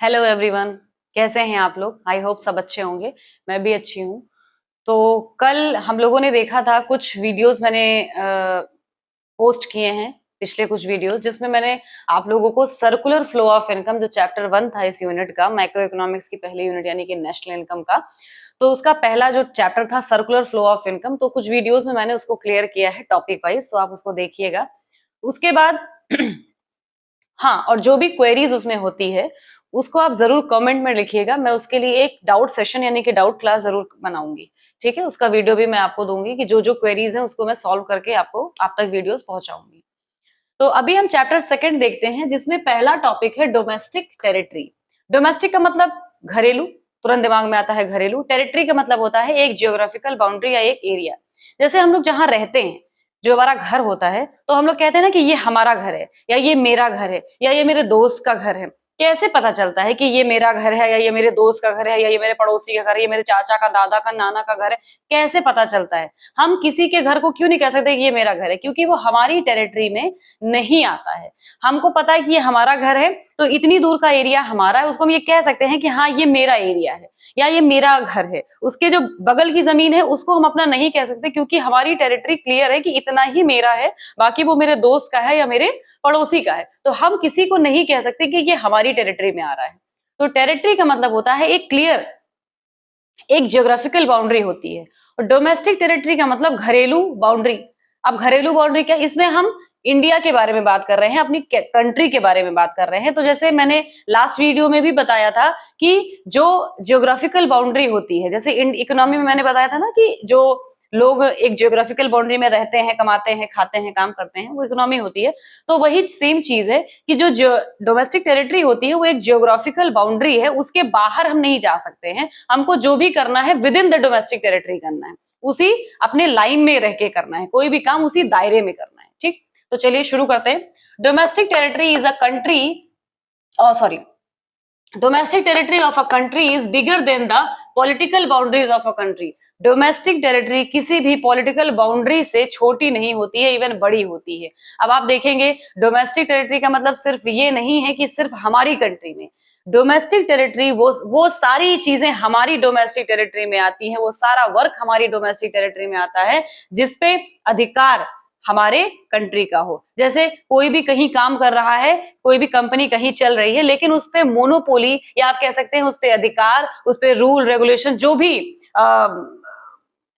Hello everyone. कैसे हैं आप लोग? आई होप सब अच्छे होंगे। मैं भी अच्छी हूँ। तो कल हम लोगों ने देखा था, कुछ वीडियोस मैंने पोस्ट किए हैं, पिछले कुछ वीडियोस, जिसमें मैंने आप लोगों को सर्कुलर फ्लो ऑफ इनकम, जो चैप्टर 1 था इस यूनिट का, माइक्रो इकोनॉमिक्स की पहली यूनिट यानी कि नेशनल इनकम का, तो उसका पहला जो चैप्टर था सर्कुलर फ्लो ऑफ इनकम, तो कुछ वीडियोस में मैंने उसको क्लियर किया है टॉपिक वाइज, तो आप उसको देखिएगा। उसके बाद हाँ, और जो भी क्वेरीज उसमें होती है उसको आप जरूर कमेंट में लिखिएगा। मैं उसके लिए एक डाउट सेशन यानी कि डाउट क्लास जरूर बनाऊंगी। ठीक है, उसका वीडियो भी मैं आपको दूंगी कि जो जो क्वेरीज हैं उसको मैं सॉल्व करके आपको आप तक वीडियोस पहुंचाऊंगी। तो अभी हम चैप्टर सेकंड देखते हैं, जिसमें पहला टॉपिक है डोमेस्टिक टेरिटरी। डोमेस्टिक का मतलब घरेलू, तुरंत दिमाग में आता है घरेलू। टेरिटरी का मतलब होता है एक जियोग्राफिकल बाउंड्री या एक एरिया। जैसे हम लोग जहां रहते हैं, जो हमारा घर होता है, तो हम लोग कहते हैं ना कि ये हमारा घर है, या ये मेरा घर है, या ये मेरे दोस्त का घर है। कैसे पता चलता है कि ये मेरा घर है, या ये मेरे दोस्त का घर है, या ये मेरे पड़ोसी का घर है, ये मेरे चाचा का, दादा का, नाना का घर है? कैसे पता चलता है? हम किसी के घर को क्यों नहीं कह सकते कि ये मेरा घर है? क्योंकि वो हमारी टेरिटरी में नहीं आता है। हमको पता है कि ये हमारा घर है, तो इतनी दूर का एरिया हमारा है, उसको हम ये कह सकते हैं कि हाँ ये मेरा एरिया है, या ये मेरा घर है। उसके जो बगल की जमीन है उसको हम अपना नहीं कह सकते, क्योंकि हमारी टेरिटरी क्लियर है कि इतना ही मेरा है, बाकी वो मेरे दोस्त का है या मेरे पड़ोसी का है। तो हम किसी को नहीं कह सकते कि ये हमारी टेरिटरी में आ रहा है। तो टेरिटरी का मतलब होता है एक क्लियर, एक जियोग्राफिकल बाउंड्री होती है। और डोमेस्टिक टेरिटरी का मतलब घरेलू बाउंड्री। अब घरेलू बाउंड्री क्या, इसमें हम इंडिया के बारे में बात कर रहे हैं, अपनी कंट्री के बारे में बात कर रहे हैं। तो जैसे मैंने लास्ट वीडियो में भी बताया था कि जो जियोग्राफिकल बाउंड्री होती है, जैसे इकोनॉमी में मैंने बताया था ना कि जो लोग एक जियोग्राफिकल बाउंड्री में रहते हैं, कमाते हैं, खाते हैं, काम करते हैं, वो इकोनॉमी होती है। तो वही सेम चीज है कि जो डोमेस्टिक टेरिटरी होती है वो एक जियोग्राफिकल बाउंड्री है, उसके बाहर हम नहीं जा सकते हैं। हमको जो भी करना है with in the domestic territory करना है, उसी अपने लाइन में रह के करना है, कोई भी काम उसी दायरे में करना है। ठीक, तो चलिए शुरू करते हैं। Domestic territory is a country, sorry, domestic territory of a country is bigger than the political boundaries of a country। Domestic territory किसी भी पॉलिटिकल बाउंड्री से छोटी नहीं होती है, इवन बड़ी होती है। अब आप देखेंगे, डोमेस्टिक टेरिटरी का मतलब सिर्फ ये नहीं है कि सिर्फ हमारी कंट्री में। डोमेस्टिक टेरिटरी वो सारी चीजें हमारी डोमेस्टिक टेरिटरी में आती हैं, वो सारा वर्क हमारी डोमेस्टिक टेरिटरी में आता है, जिसपे अधिकार हमारे कंट्री का हो। जैसे कोई भी कहीं काम कर रहा है, कोई भी कंपनी कहीं चल रही है, लेकिन उस पे मोनोपोली, या आप कह सकते हैं उस पे अधिकार, उस पे रूल रेगुलेशन, जो भी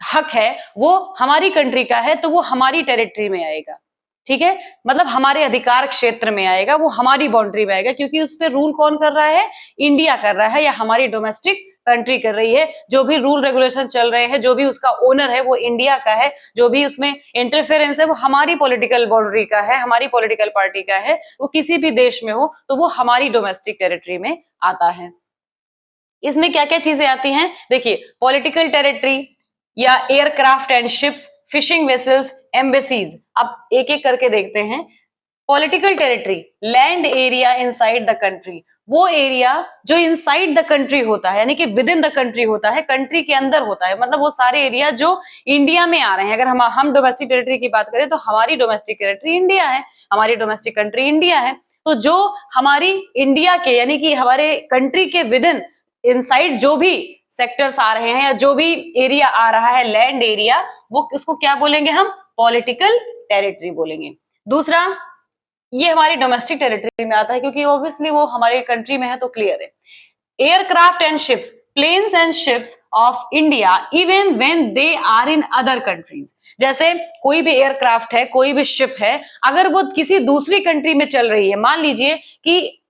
हक है वो हमारी कंट्री का है, तो वो हमारी टेरिटरी में आएगा। ठीक है, मतलब हमारे अधिकार क्षेत्र में आएगा, वो हमारी बाउंड्री में आएगा, क्योंकि उस पे रूल कौन कर रहा है? इंडिया कर रहा है, या हमारी डोमेस्टिक कंट्री कर रही है। जो भी रूल रेगुलेशन चल रहे हैं, जो भी उसका ओनर है वो इंडिया का है, जो भी उसमें इंटरफेरेंस है वो हमारी पॉलिटिकल बाउंड्री का है, हमारी पॉलिटिकल पार्टी का है। वो किसी भी देश में हो तो वो हमारी डोमेस्टिक टेरिटरी में आता है। इसमें क्या क्या चीजें आती हैं, देखिए, पॉलिटिकल टेरिटरी या aircraft and ships, fishing vessels, embassies. अब एक एक करके देखते हैं। Political territory, land area inside the country, वो एरिया जो इनसाइड द कंट्री होता है, यानी कि विद इन द कंट्री होता है, कंट्री के अंदर होता है। मतलब वो सारे एरिया जो इंडिया में आ रहे हैं। अगर हम डोमेस्टिक टेरिटरी की बात करें तो हमारी डोमेस्टिक टेरिटरी इंडिया है, हमारी डोमेस्टिक कंट्री इंडिया है। तो जो हमारी इंडिया के, यानी कि हमारे कंट्री के विद इन, इनसाइड जो भी सेक्टर्स आ रहे हैं, या जो भी एरिया आ रहा है, लैंड एरिया, वो उसको क्या बोलेंगे? हम पॉलिटिकल टेरिटरी बोलेंगे। दूसरा, ये हमारी डोमेस्टिक टेरिटरी में आता है, क्योंकि ऑब्वियसली वो हमारे कंट्री में है, तो क्लियर है। Aircraft and ships, planes and ships of India even when they are in other countries. जैसे कोई भी एयरक्राफ्ट है, कोई भी शिप है, अगर वो किसी दूसरी कंट्री में चल रही है, मान लीजिए कि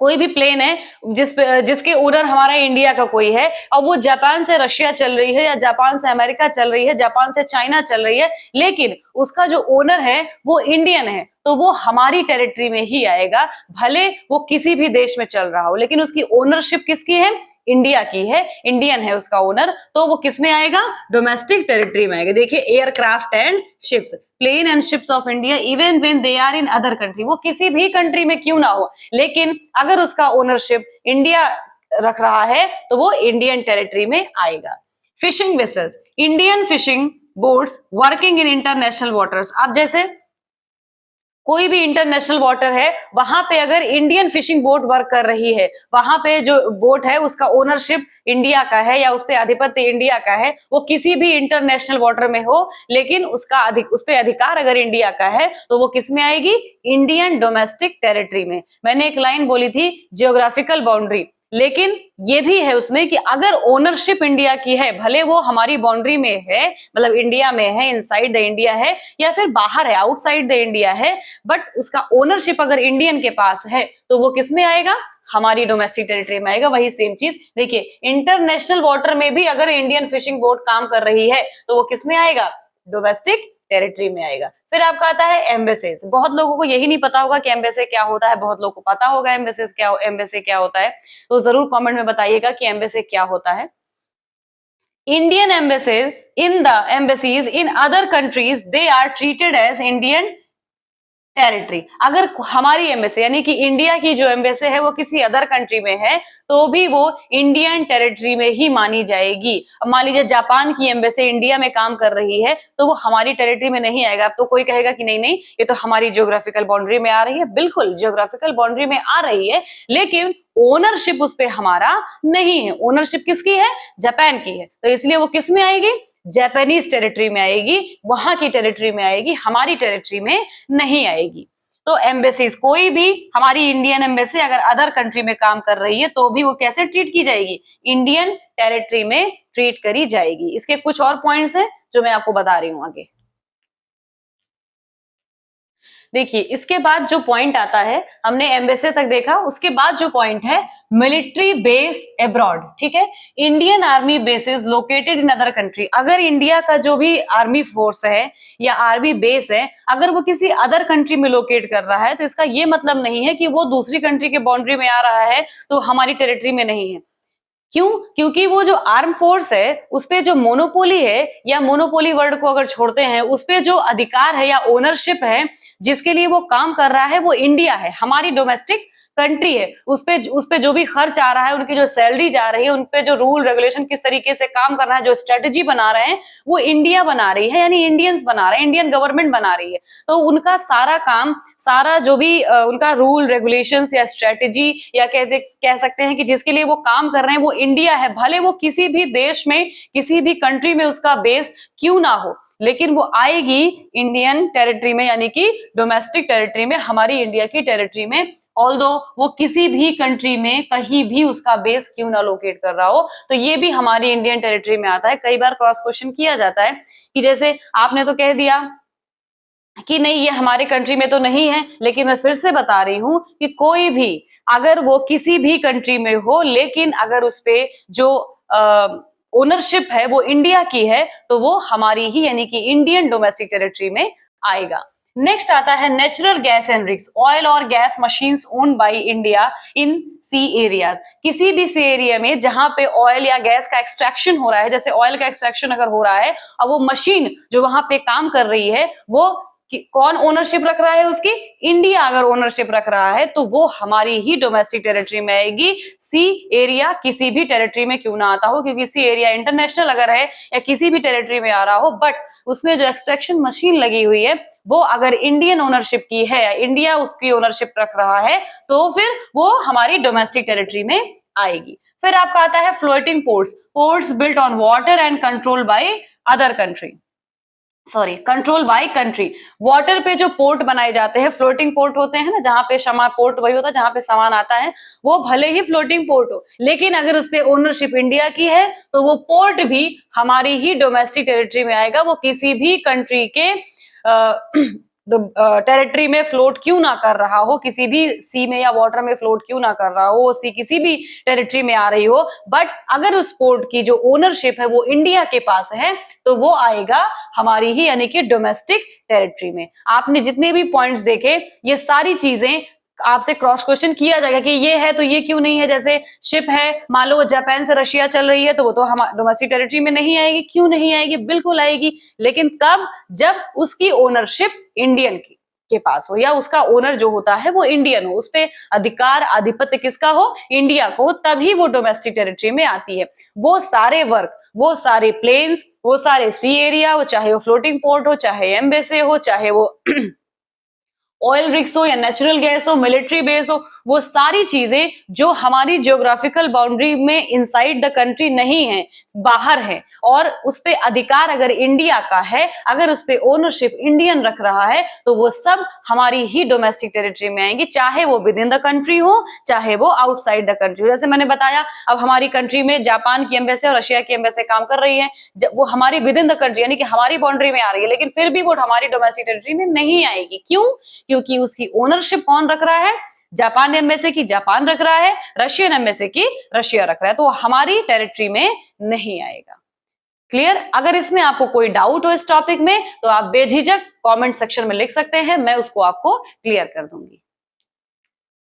कोई भी प्लेन है जिसके ओनर हमारा इंडिया का कोई है, और वो जापान से रशिया चल रही है, या जापान से अमेरिका चल रही है, जापान से चाइना चल रही है, लेकिन उसका जो ओनर है वो इंडियन है, तो वो हमारी टेरिटरी में ही आएगा। भले वो किसी भी देश में चल रहा हो, लेकिन उसकी ओनरशिप किसकी है? इंडिया की है, इंडियन है उसका ओनर, तो वो किस में आएगा? डोमेस्टिक टेरिटरी में आएगा। देखिए, aircraft and ships, plane and ships of India even when they are in other country, वो किसी भी कंट्री में क्यों ना हो, लेकिन अगर उसका ओनरशिप इंडिया रख रहा है तो वो इंडियन टेरिटरी में आएगा। Fishing vessels, Indian fishing boats working in international waters. अब जैसे कोई भी इंटरनेशनल वाटर है, वहां पे अगर इंडियन फिशिंग बोट वर्क कर रही है, वहां पे जो बोट है उसका ओनरशिप इंडिया का है या उस पे आधिपत्य इंडिया का है, वो किसी भी इंटरनेशनल वाटर में हो, लेकिन उस पे अधिकार अगर इंडिया का है, तो वो किस में आएगी? इंडियन डोमेस्टिक टेरिटरी में। मैंने एक लाइन बोली थी जियोग्राफिकल बाउंड्री, लेकिन ये भी है उसमें कि अगर ओनरशिप इंडिया की है, भले वो हमारी बाउंड्री में है, मतलब इंडिया में है, इनसाइड द इंडिया है, या फिर बाहर है, आउटसाइड द इंडिया है, बट उसका ओनरशिप अगर इंडियन के पास है, तो वो किस में आएगा? हमारी डोमेस्टिक टेरिटरी में आएगा। वही सेम चीज देखिए, इंटरनेशनल वाटर में भी अगर इंडियन फिशिंग बोट काम कर रही है, तो वो किस में आएगा? डोमेस्टिक टेरिटरी में आएगा। फिर आपका आता है एम्बेसीज। बहुत लोगों को यही नहीं पता होगा कि एम्बेसी क्या होता है, बहुत लोगों को पता होगा एम्बेसी क्या होता है, तो जरूर कमेंट में बताइएगा कि एम्बेसी क्या होता है। Indian embassies in other countries, they are treated as Indian territory. अगर हमारी एम्बेसी यानी कि इंडिया की जो एम्बेसी है वो किसी अदर कंट्री में है, तो भी वो इंडियन टेरिटरी में ही मानी जाएगी। अब मान लीजिए जापान की एम्बेसी इंडिया में काम कर रही है, तो वो हमारी टेरिटरी में नहीं आएगा। अब तो कोई कहेगा कि नहीं नहीं, ये तो हमारी जियोग्राफिकल बाउंड्री में आ रही है। बिल्कुल जियोग्राफिकल बाउंड्री में आ रही है, लेकिन ओनरशिप उस पर हमारा नहीं है। ओनरशिप किसकी है? जापान की है, तो इसलिए वो किस में आएगी? जापानीज टेरिटरी में आएगी, वहां की टेरिटरी में आएगी, हमारी टेरिटरी में नहीं आएगी। तो एम्बेसीज, कोई भी हमारी इंडियन एम्बेसी अगर अदर कंट्री में काम कर रही है, तो भी वो कैसे ट्रीट की जाएगी? इंडियन टेरिटरी में ट्रीट करी जाएगी। इसके कुछ और पॉइंट्स हैं जो मैं आपको बता रही हूं आगे। देखिए, इसके बाद जो पॉइंट आता है, हमने एम्बेसी तक देखा, उसके बाद जो पॉइंट है मिलिट्री बेस अब्रॉड। ठीक है, Indian army bases located in other country. अगर इंडिया का जो भी आर्मी फोर्स है या आर्मी बेस है, अगर वो किसी अदर कंट्री में लोकेट कर रहा है, तो इसका ये मतलब नहीं है कि वो दूसरी कंट्री के बाउंड्री में आ रहा है तो हमारी टेरिटरी में नहीं है। क्यों? क्योंकि वो जो आर्म फोर्स है, उस पे जो मोनोपोली है, या मोनोपोली वर्ड को अगर छोड़ते हैं, उस पे जो अधिकार है या ओनरशिप है, जिसके लिए वो काम कर रहा है, वो इंडिया है, हमारी डोमेस्टिक कंट्री है। उस पे जो भी खर्च आ रहा है, उनकी जो सैलरी जा रही है, उन पे जो रूल रेगुलेशन किस तरीके से काम कर रहा है, जो स्ट्रेटेजी बना रहे हैं, वो इंडिया बना रही है, यानी इंडियंस बना रहे हैं, इंडियन गवर्नमेंट बना रही है। तो उनका सारा काम, सारा जो भी उनका रूल रेगुलेशंस या स्ट्रेटेजी, या कह सकते हैं कि जिसके लिए वो काम कर रहे हैं, वो इंडिया है। भले वो किसी भी देश में, किसी भी कंट्री में उसका बेस क्यों ना हो, लेकिन वो आएगी इंडियन टेरिटरी में, यानी कि डोमेस्टिक टेरिटरी में, हमारी इंडिया की टेरिटरी में। ऑल्दो वो किसी भी कंट्री में कहीं भी उसका बेस क्यों ना लोकेट कर रहा हो, तो ये भी हमारी इंडियन टेरिटरी में आता है। कई बार क्रॉस क्वेश्चन किया जाता है कि जैसे आपने तो कह दिया कि नहीं ये हमारे कंट्री में तो नहीं है, लेकिन मैं फिर से बता रही हूं कि कोई भी, अगर वो किसी भी कंट्री में हो, लेकिन अगर उस पे जो ओनरशिप है वो इंडिया की है, तो वो हमारी ही, यानी कि इंडियन डोमेस्टिक टेरिटरी में आएगा। नेक्स्ट आता है natural gas and rigs. Oil और gas machines owned by India in sea area. किसी भी सी एरिया में जहां पे ऑयल या गैस का एक्सट्रैक्शन हो रहा है, जैसे ऑयल का एक्सट्रैक्शन अगर हो रहा है, और वो मशीन जो वहां पे काम कर रही है, वो कौन ओनरशिप रख रहा है उसकी? इंडिया अगर ओनरशिप रख रहा है, तो वो हमारी ही डोमेस्टिक टेरिटरी में आएगी। सी एरिया किसी भी टेरिटरी में क्यों ना आता हो, क्योंकि सी एरिया इंटरनेशनल अगर है या किसी भी टेरिटरी में आ रहा हो, बट उसमें जो एक्सट्रैक्शन मशीन लगी हुई है वो अगर इंडियन ओनरशिप की है, इंडिया उसकी ओनरशिप रख रहा है, तो फिर वो हमारी डोमेस्टिक टेरिटरी में आएगी। फिर आपका आता है floating ports. Ports built on water and control by other country, sorry control by country. Water पे जो पोर्ट बनाए जाते हैं, फ्लोटिंग पोर्ट होते हैं ना, जहां पे सामान, पोर्ट वही होता है जहां पे सामान आता है, वो भले ही फ्लोटिंग पोर्ट हो, लेकिन अगर उस पे ओनरशिप इंडिया की है, तो वो पोर्ट भी हमारी ही डोमेस्टिक टेरिटरी में आएगा। वो किसी भी कंट्री के टेरिटरी में फ्लोट क्यों ना कर रहा हो, किसी भी सी में या वाटर में फ्लोट क्यों ना कर रहा हो, सी किसी भी टेरिटरी में आ रही हो, बट अगर उस पोर्ट की जो ओनरशिप है वो इंडिया के पास है, तो वो आएगा हमारी ही, यानी कि डोमेस्टिक टेरिटरी में। आपने जितने भी पॉइंट्स देखे, ये सारी चीजें आपसे क्रॉस क्वेश्चन किया जाएगा कि ये है तो ये क्यों नहीं है। जैसे शिप है, मान लो जापान से रशिया चल रही है, तो वो तो हम डोमेस्टिक टेरिटरी में नहीं आएगी। क्यों नहीं आएगी? बिल्कुल आएगी, लेकिन कब? जब उसकी ओनरशिप इंडियन की के पास हो, या उसका ओनर जो होता है वो इंडियन हो, उस पे अधिकार आधिपत्य किसका हो? इंडिया को हो, तभी वो डोमेस्टिक टेरिटरी में आती है। वो सारे वर्क, वो सारे प्लेन्स, वो सारे सी एरिया, वो चाहे वो फ्लोटिंग पोर्ट हो, चाहे एम्बेसी हो, चाहे वो ऑयल रिग्स हो या नेचुरल गैस हो, मिलिट्री बेस हो, वो सारी चीजें जो हमारी जियोग्राफिकल बाउंड्री में इनसाइड द कंट्री नहीं है, बाहर है, और उस पे अधिकार अगर इंडिया का है, अगर उस पे ओनरशिप इंडियन रख रहा है, तो वो सब हमारी ही डोमेस्टिक टेरिटरी में आएंगी, चाहे वो विद इन द कंट्री हो, चाहे वो आउटसाइड द कंट्री। जैसे मैंने बताया, अब हमारी कंट्री में जापान की एम्बेसी और रशिया की एम्बेसी काम कर रही है, वो हमारी विद इन द कंट्री यानी कि हमारी बाउंड्री में आ रही है, लेकिन फिर भी वो हमारी डोमेस्टिक टेरिटरी में नहीं आएगी। क्यों? क्योंकि उसकी ओनरशिप कौन रख रहा है? जापान एम्बेसी की जापान रख रहा है, रशियन एम्बेसी की रशिया रख रहा है, तो हमारी टेरिटरी में नहीं आएगा। क्लियर? अगर इसमें आपको कोई डाउट हो इस टॉपिक में, तो आप बेझिझक कमेंट सेक्शन में लिख सकते हैं, मैं उसको आपको क्लियर कर दूंगी।